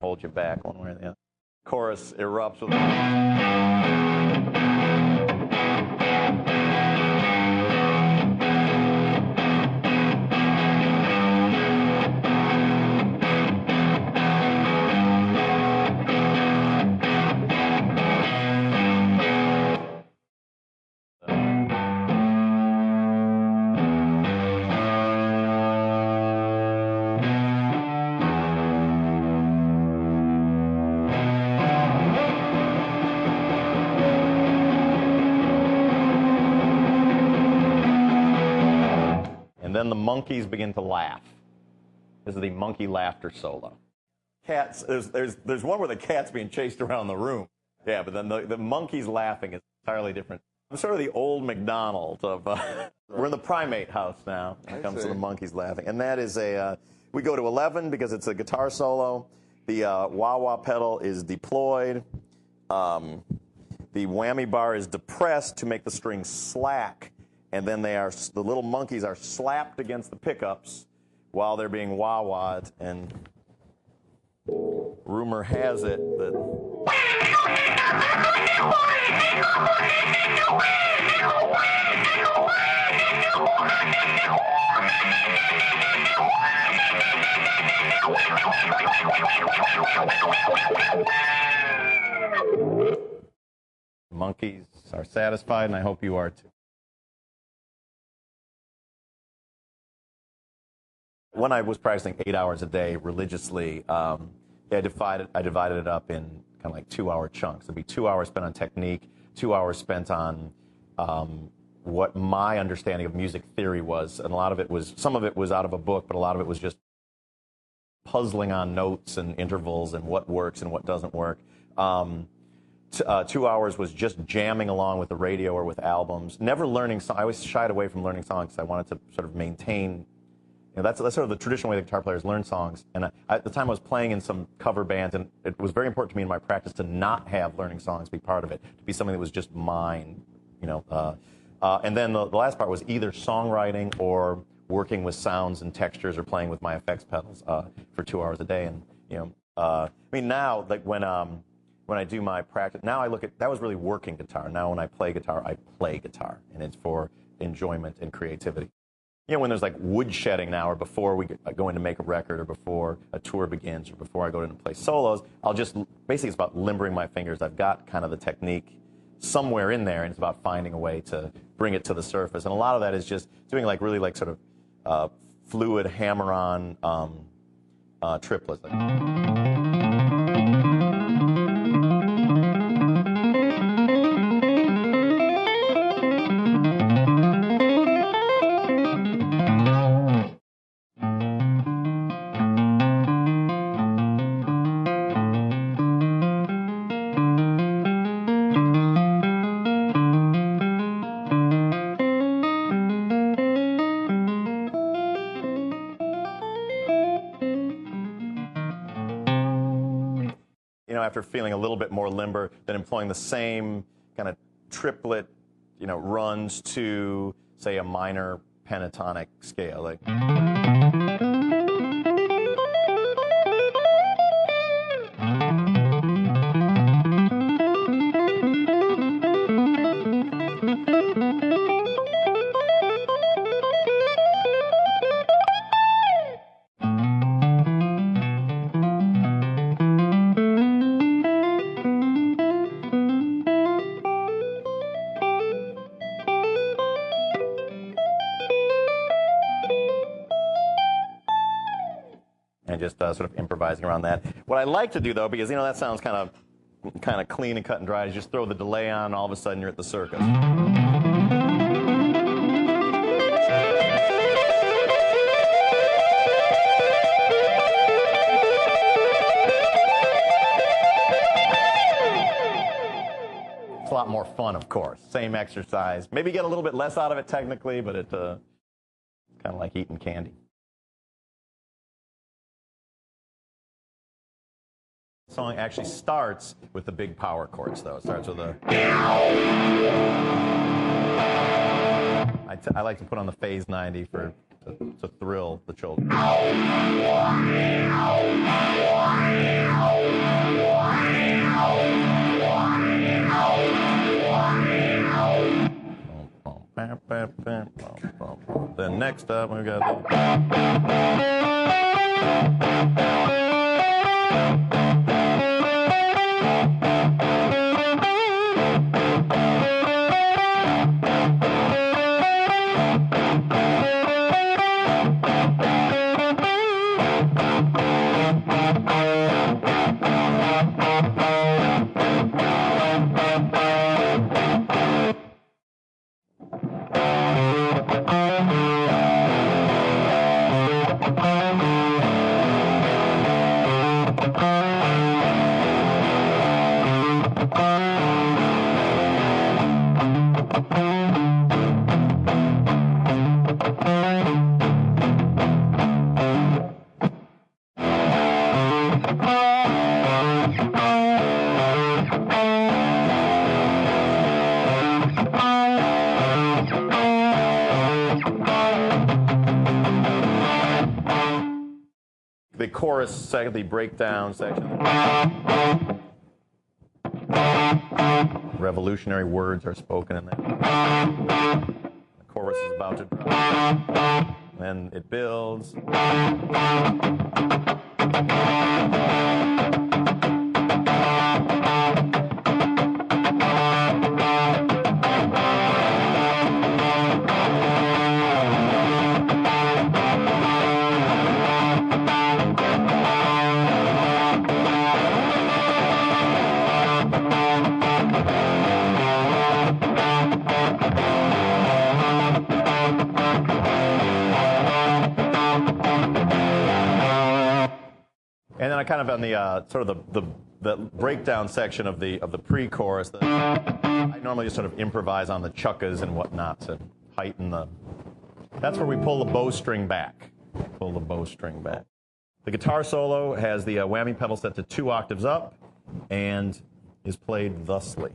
hold you back one way or the other. Chorus erupts with... And then the monkeys begin to laugh. This is the monkey laughter solo. Cats, there's one where the cat's being chased around the room. Yeah, but then the monkeys laughing is entirely different. I'm sort of the old McDonald of, we're in the primate house now when it comes to the monkeys laughing. And that is we go to 11 because it's a guitar solo. The wah-wah pedal is deployed. The whammy bar is depressed to make the strings slack. And then the little monkeys are slapped against the pickups while they're being wah-wah'd. And rumor has it that... Monkeys are satisfied, and I hope you are too. When I was practicing 8 hours a day religiously, I divided it up in kind of like 2-hour chunks. It'd be 2 hours spent on technique, 2 hours spent on what my understanding of music theory was, and some of it was out of a book, but a lot of it was just puzzling on notes and intervals and what works and what doesn't work. 2 hours was just jamming along with the radio or with albums. Never learning songs. I always shied away from learning songs because I wanted to sort of maintain. That's sort of the traditional way the guitar players learn songs. And at the time I was playing in some cover bands, and it was very important to me in my practice to not have learning songs be part of it, to be something that was just mine, and then the last part was either songwriting or working with sounds and textures or playing with my effects pedals for 2 hours a day. And now, like when I do my practice, now I look at that was really working guitar. Now when I play guitar, and it's for enjoyment and creativity. When there's like woodshedding now, or before we go in to make a record, or before a tour begins, or before I go in to play solos, basically it's about limbering my fingers. I've got kind of the technique somewhere in there, and it's about finding a way to bring it to the surface. And a lot of that is just doing really sort of fluid hammer-on triplets. After feeling a little bit more limber, then employing the same kind of triplet, runs to, say, a minor pentatonic scale. Like... just sort of improvising around that. What I like to do, though, because that sounds kind of clean and cut and dry, is just throw the delay on, and all of a sudden you're at the circus. It's a lot more fun, of course. Same exercise. Maybe get a little bit less out of it technically, but it's kind of like eating candy. The song actually starts with the big power chords, though. It starts with a... I like to put on the phase 90 to thrill the children. Then next up, we've got the... The chorus section, the breakdown section. Revolutionary words are spoken in there. The chorus is about to drop. Then it builds. And then I kind of on the sort of the breakdown section of the pre-chorus, I normally just sort of improvise on the chuckas and whatnot to heighten the. That's where we pull the bowstring back. Pull the bowstring back. The guitar solo has the whammy pedal set to 2 octaves up, and is played thusly.